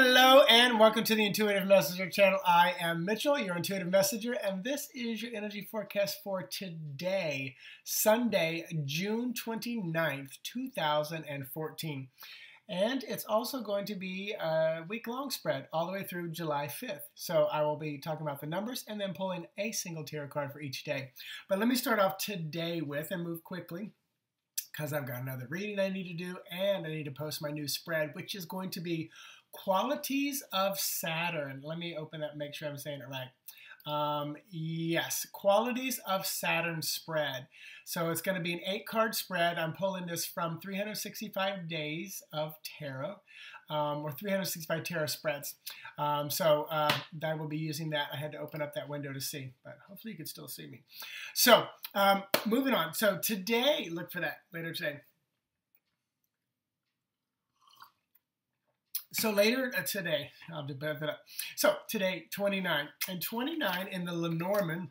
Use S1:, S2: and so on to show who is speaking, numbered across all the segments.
S1: Hello and welcome to the Intuitive Messenger channel. I am Mitchell, your Intuitive Messenger, and this is your energy forecast for today, Sunday, June 29th, 2014. And it's also going to be a week-long spread all the way through July 5th. So I will be talking about the numbers and then pulling a single tarot card for each day. But let me start off today with, and move quickly, because I've got another reading I need to do, and I need to post my new spread, which is going to be Qualities of Saturn. Let me open that, make sure I'm saying it right. Yes, Qualities of Saturn spread. So it's going to be an 8-card spread. I'm pulling this from 365 days of tarot, or 365 tarot spreads. I will be using that. I had to open up that window to see, but hopefully you can still see me. So moving on. So today, look for that later today. So later today, I'll develop that up. So today, 29. And 29 in the Lenormand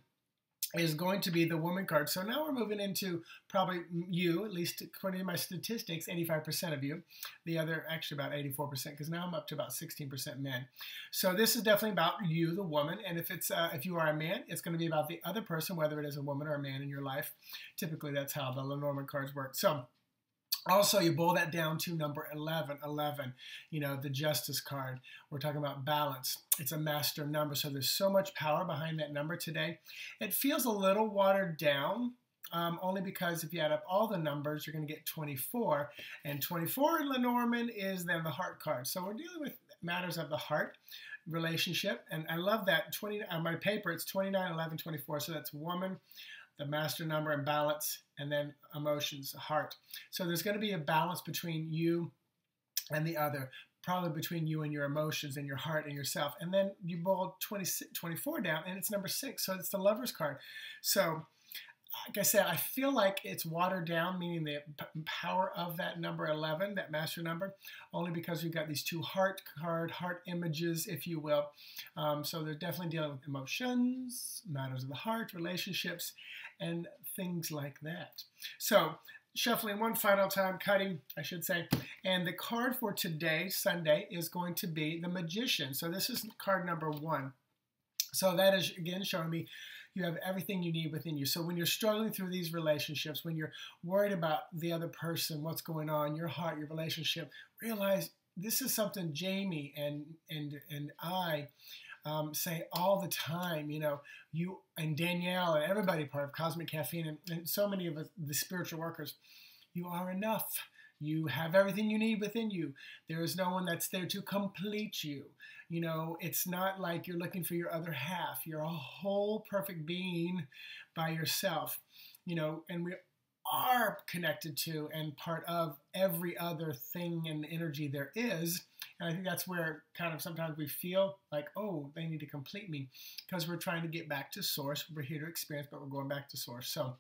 S1: is going to be the woman card. So now we're moving into probably you, at least according to my statistics, 85% of you. The other, actually about 84%, because now I'm up to about 16% men. So this is definitely about you, the woman. And if you are a man, it's going to be about the other person, whether it is a woman or a man in your life. Typically, that's how the Lenormand cards work. So also, you boil that down to number 11, you know, the Justice card. We're talking about balance. It's a master number, so there's so much power behind that number today. It feels a little watered down, only because if you add up all the numbers, you're going to get 24. And 24 in Lenormand is then the heart card. So we're dealing with matters of the heart, relationship. And I love that. On my paper, it's 29, 11, 24. So that's woman, the master number, and balance, and then emotions, heart. So there's going to be a balance between you and the other, probably between you and your emotions and your heart and yourself. And then you boil 24 down, and it's number 6. So it's the Lover's card. So like I said, I feel like it's watered down, meaning the power of that number 11, that master number, only because we've got these two heart images, if you will. So they're definitely dealing with emotions, matters of the heart, relationships, and things like that. So shuffling one final time, cutting, I should say. And the card for today, Sunday, is going to be the Magician. So this is card number 1. So that is, again, showing me you have everything you need within you. So when you're struggling through these relationships, when you're worried about the other person, what's going on, your heart, your relationship, realize this is something Jamie and I say all the time. You know, you and Danielle and everybody part of Cosmic Caffeine and so many of us, the spiritual workers, you are enough. You have everything you need within you. There is no one that's there to complete you. You know, it's not like you're looking for your other half. You're a whole perfect being by yourself. You know, and we are connected to and part of every other thing and energy there is. And I think that's where kind of sometimes we feel like, oh, they need to complete me, because we're trying to get back to source. We're here to experience, but we're going back to source. So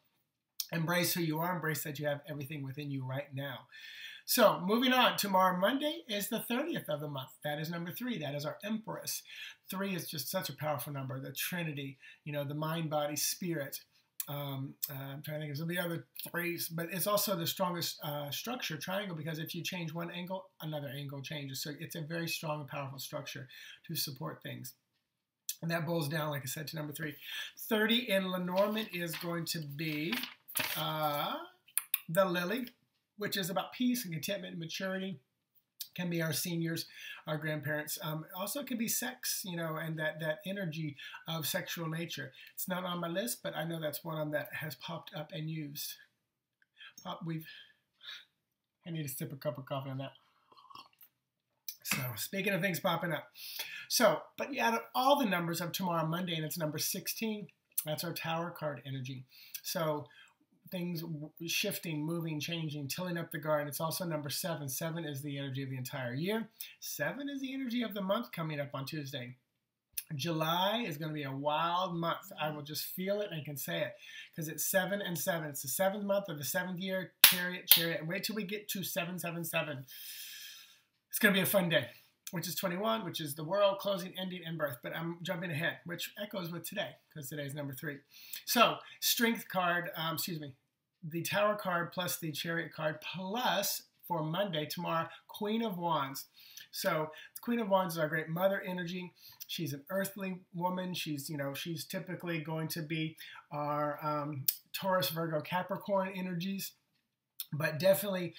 S1: embrace who you are. Embrace that you have everything within you right now. So moving on, tomorrow Monday is the 30th of the month. That is number 3. That is our Empress. 3 is just such a powerful number. The Trinity, you know, the mind, body, spirit. I'm trying to think of some of the other 3s, but it's also the strongest structure, triangle, because if you change one angle, another angle changes. So it's a very strong and powerful structure to support things. And that boils down, like I said, to number 3. 30 in Lenormand is going to be the Lily, which is about peace and contentment and maturity. Can be our seniors, our grandparents. Also can be sex, you know, and that energy of sexual nature. It's not on my list, but I know that's one of them that has popped up and used. I need to sip a cup of coffee on that. So speaking of things popping up. So, but you add up all the numbers of tomorrow Monday, and it's number 16. That's our Tower card energy. So things shifting, moving, changing, tilling up the garden. It's also number 7. 7 is the energy of the entire year. 7 is the energy of the month coming up on Tuesday. July is going to be a wild month. I will just feel it and can say it, because it's 7 and 7. It's the 7th month of the 7th year, chariot. And wait till we get to 777. It's going to be a fun day, which is 21, which is the world, closing, ending, and birth. But I'm jumping ahead, which echoes with today, because today's number 3. So strength card, the Tower card plus the Chariot card plus, for Monday, tomorrow, Queen of Wands. So the Queen of Wands is our great mother energy. She's an earthly woman. She's, she's typically going to be our Taurus, Virgo, Capricorn energies. But definitely,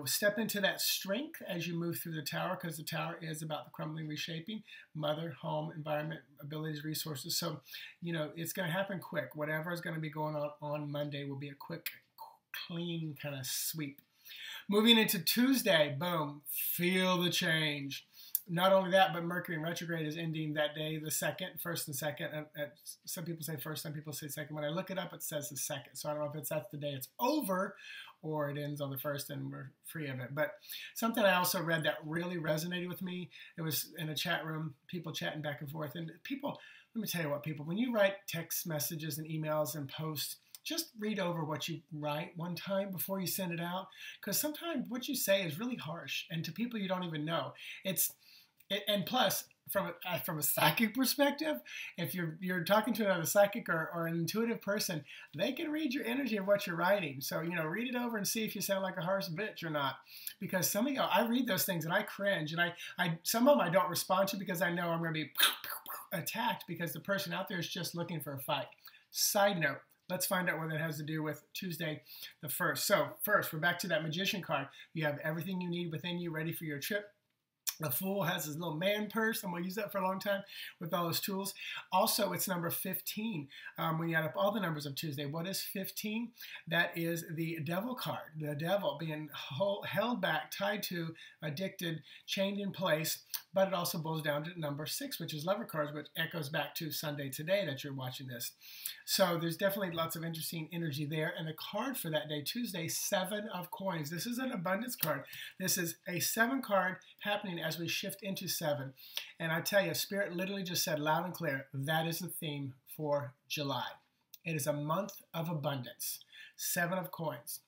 S1: step into that strength as you move through the tower, because the tower is about the crumbling, reshaping, mother, home, environment, abilities, resources. So, it's going to happen quick. Whatever is going to be going on Monday will be a quick, clean kind of sweep. Moving into Tuesday, boom, feel the change. Not only that, but Mercury in retrograde is ending that day, the second, first and second. And some people say first, some people say second. When I look it up, it says the second. So I don't know if that's the day it's over or it ends on the first and we're free of it. But something I also read that really resonated with me, it was in a chat room, people chatting back and forth. And people, let me tell you what, people, when you write text messages and emails and posts, just read over what you write one time before you send it out. Because sometimes what you say is really harsh and to people you don't even know. And plus, from a psychic perspective, if you're talking to another psychic or an intuitive person, they can read your energy of what you're writing. So, read it over and see if you sound like a harsh bitch or not. Because some of I read those things and I cringe. And some of them I don't respond to because I know I'm going to be attacked because the person out there is just looking for a fight. Side note. Let's find out what that has to do with Tuesday the 1st. So first, we're back to that Magician card. You have everything you need within you ready for your trip. The Fool has his little man purse. I'm going to use that for a long time with all his tools. Also, it's number 15. When you add up all the numbers of Tuesday, what is 15? That is the Devil card. The Devil being held back, tied to, addicted, chained in place. But it also boils down to number 6, which is Lover cards, which echoes back to Sunday today that you're watching this. So there's definitely lots of interesting energy there. And the card for that day, Tuesday, 7 of Coins. This is an abundance card. This is a 7 card happening as we shift into 7. And I tell you, Spirit literally just said loud and clear, that is the theme for July. It is a month of abundance. 7 of Coins.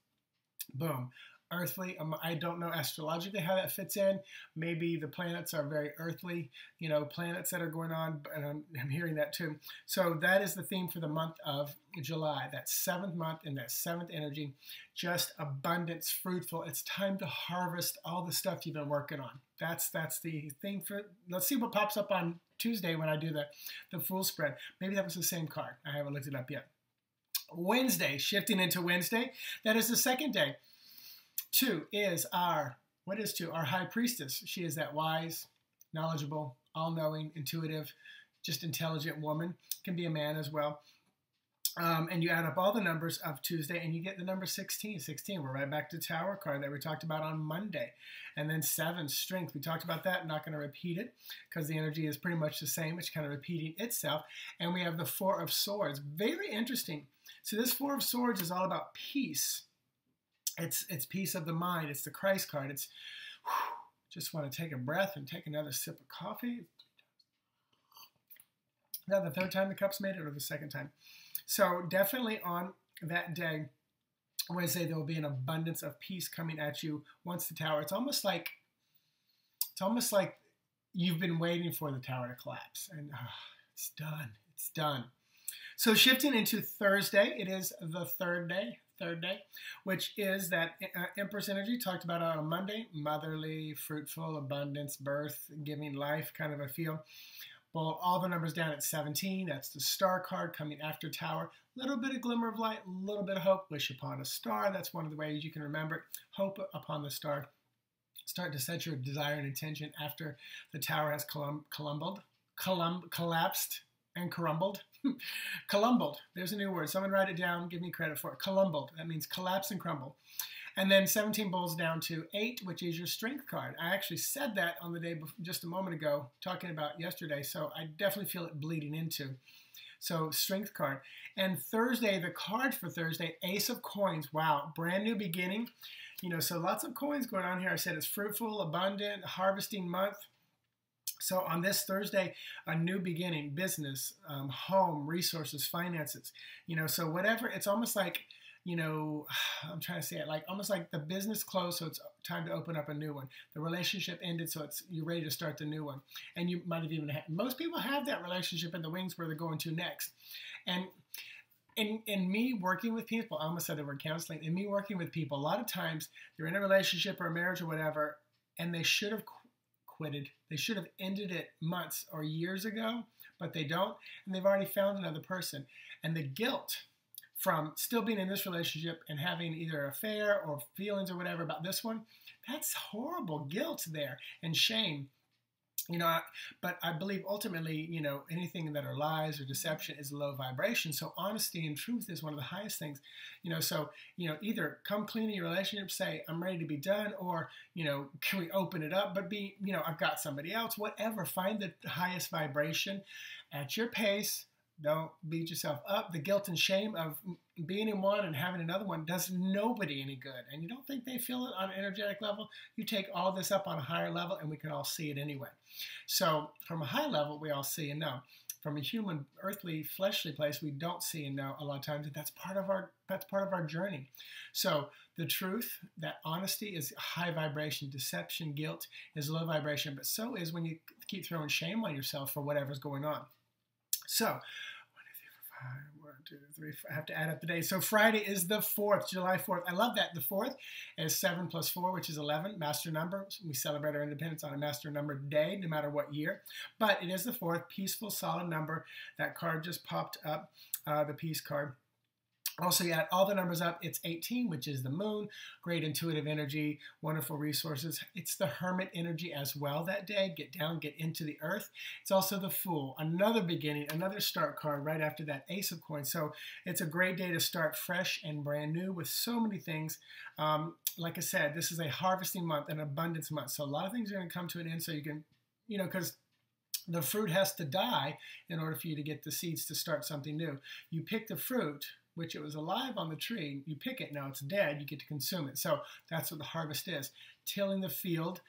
S1: Boom. Earthly, I don't know astrologically how that fits in. Maybe the planets are very earthly, planets that are going on, and I'm hearing that too. So that is the theme for the month of July, that 7th month and that 7th energy, just abundance, fruitful. It's time to harvest all the stuff you've been working on. That's the theme for, let's see what pops up on Tuesday when I do the Fool spread. Maybe that was the same card. I haven't looked it up yet. Wednesday, shifting into Wednesday, that is the second day. 2 is our High Priestess. She is that wise, knowledgeable, all-knowing, intuitive, just intelligent woman. Can be a man as well. And you add up all the numbers of Tuesday and you get the number 16. 16, we're right back to Tower card that we talked about on Monday. And then 7, Strength. We talked about that. I'm not going to repeat it because the energy is pretty much the same. It's kind of repeating itself. And we have the 4 of Swords. Very interesting. So this 4 of Swords is all about peace. It's peace of the mind. It's the Christ card. It's just want to take a breath and take another sip of coffee. Is that the 3rd time the cup's made it or the 2nd time? So definitely on that day, Wednesday, there will be an abundance of peace coming at you once the tower. It's almost like you've been waiting for the tower to collapse, and it's done. It's done. So shifting into Thursday, it is the third day, which is that Empress energy talked about on Monday, motherly, fruitful, abundance, birth, giving life kind of a feel. Well, all the numbers down at 17, that's the Star card coming after Tower. A little bit of glimmer of light, a little bit of hope, wish upon a star. That's one of the ways you can remember it. Hope upon the star. Start to set your desire and intention after the Tower has collapsed and crumbled. Columbled. There's a new word. Someone write it down. Give me credit for it. Columbled. That means collapse and crumble. And then 17 boils down to 8, which is your Strength card. I actually said that on the day before, just a moment ago, talking about yesterday. So I definitely feel it bleeding into. So Strength card. And Thursday, the card for Thursday, Ace of Coins. Wow. Brand new beginning. So lots of coins going on here. I said it's fruitful, abundant, harvesting month. So on this Thursday, a new beginning, business, home, resources, finances, so whatever, it's almost like, I'm trying to say it, like almost like the business closed, so it's time to open up a new one. The relationship ended, so you're ready to start the new one. And you might have even most people have that relationship in the wings where they're going to next. And in me working with people, I almost said the word counseling, in me working with people, a lot of times they're in a relationship or a marriage or whatever, and they should have quitted. They should have ended it months or years ago, but they don't, and they've already found another person. And the guilt from still being in this relationship and having either an affair or feelings or whatever about this one, that's horrible guilt there and shame. But I believe ultimately, anything that are lies or deception is low vibration. So honesty and truth is one of the highest things. Either come clean in your relationship, say, I'm ready to be done, or, can we open it up? But I've got somebody else, whatever. Find the highest vibration at your pace. Don't beat yourself up. The guilt and shame of being in one and having another one does nobody any good. And you don't think they feel it on an energetic level? You take all this up on a higher level and we can all see it anyway. So from a high level, we all see and know. From a human, earthly, fleshly place, we don't see and know a lot of times. And that's part of our journey. So the truth, that honesty is high vibration. Deception, guilt is low vibration. But so is when you keep throwing shame on yourself for whatever's going on. So, 1, 2, 3, 4. I have to add up the days. So Friday is the 4th, July 4th. I love that. The 4th is 7 plus 4, which is 11, master number. We celebrate our independence on a master number day, no matter what year. But it is the 4th, peaceful, solid number. That card just popped up, the peace card. Also, you add all the numbers up, it's 18, which is the moon, great intuitive energy, wonderful resources. It's the hermit energy as well that day. Get down, get into the earth. It's also the Fool, another beginning, another start card right after that Ace of Coins. So it's a great day to start fresh and brand new with so many things. Like I said, this is a harvesting month, an abundance month. So a lot of things are going to come to an end so you can, because the fruit has to die in order for you to get the seeds to start something new. You pick the fruit, which it was alive on the tree, you pick it, now it's dead, you get to consume it. So that's what the harvest is. Tilling the field,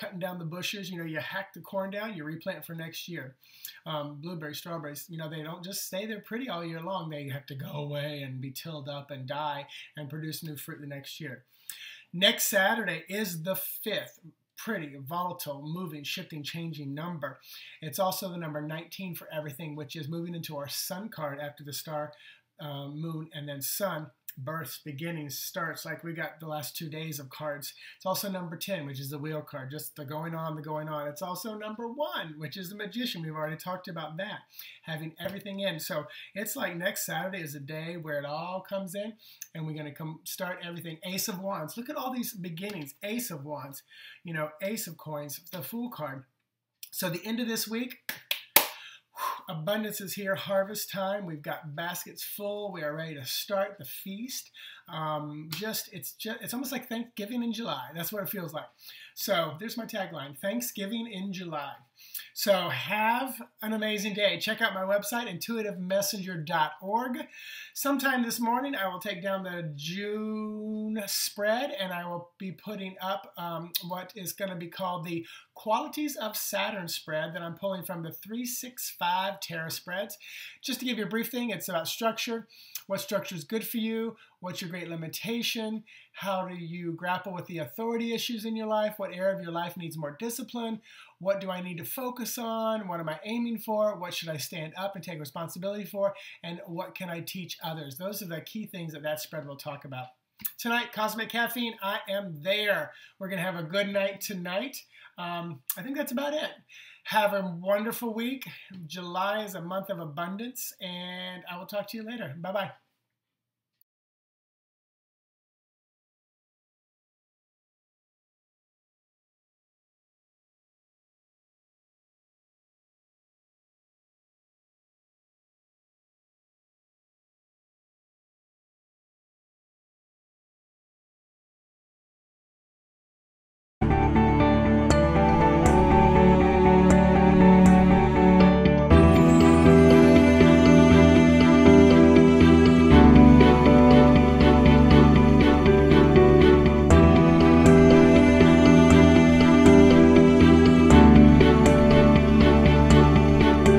S1: cutting down the bushes, you hack the corn down, you replant for next year. Blueberries, strawberries, they don't just stay there pretty all year long. They have to go away and be tilled up and die and produce new fruit the next year. Next Saturday is the 5th. Pretty, volatile, moving, shifting, changing number. It's also the number 19 for everything, which is moving into our sun card after the star, moon, and then sun. Births, beginnings, starts, like we got the last 2 days of cards. It's also number 10, which is the wheel card, just the going on, the going on. It's also number 1, which is the magician. We've already talked about that, having everything in. So it's like next Saturday is a day where it all comes in, and we're going to start everything. Ace of Wands. Look at all these beginnings. Ace of Wands, Ace of Coins, the Fool card. So the end of this week, abundance is here, harvest time. We've got baskets full. We are ready to start the feast. It's almost like Thanksgiving in July. That's what it feels like. So there's my tagline, Thanksgiving in July. So have an amazing day. Check out my website, intuitivemessenger.org. Sometime this morning, I will take down the June spread, and I will be putting up what is going to be called the Qualities of Saturn spread that I'm pulling from the 365 Tarot spreads. Just to give you a brief thing, it's about structure. What structure is good for you? What's your great limitation? How do you grapple with the authority issues in your life? What area of your life needs more discipline? What do I need to focus on? What am I aiming for? What should I stand up and take responsibility for? And what can I teach others? Those are the key things that spread will talk about. Tonight, Cosmic Caffeine, I am there. We're going to have a good night tonight. I think that's about it. Have a wonderful week. July is a month of abundance, and I will talk to you later. Bye-bye.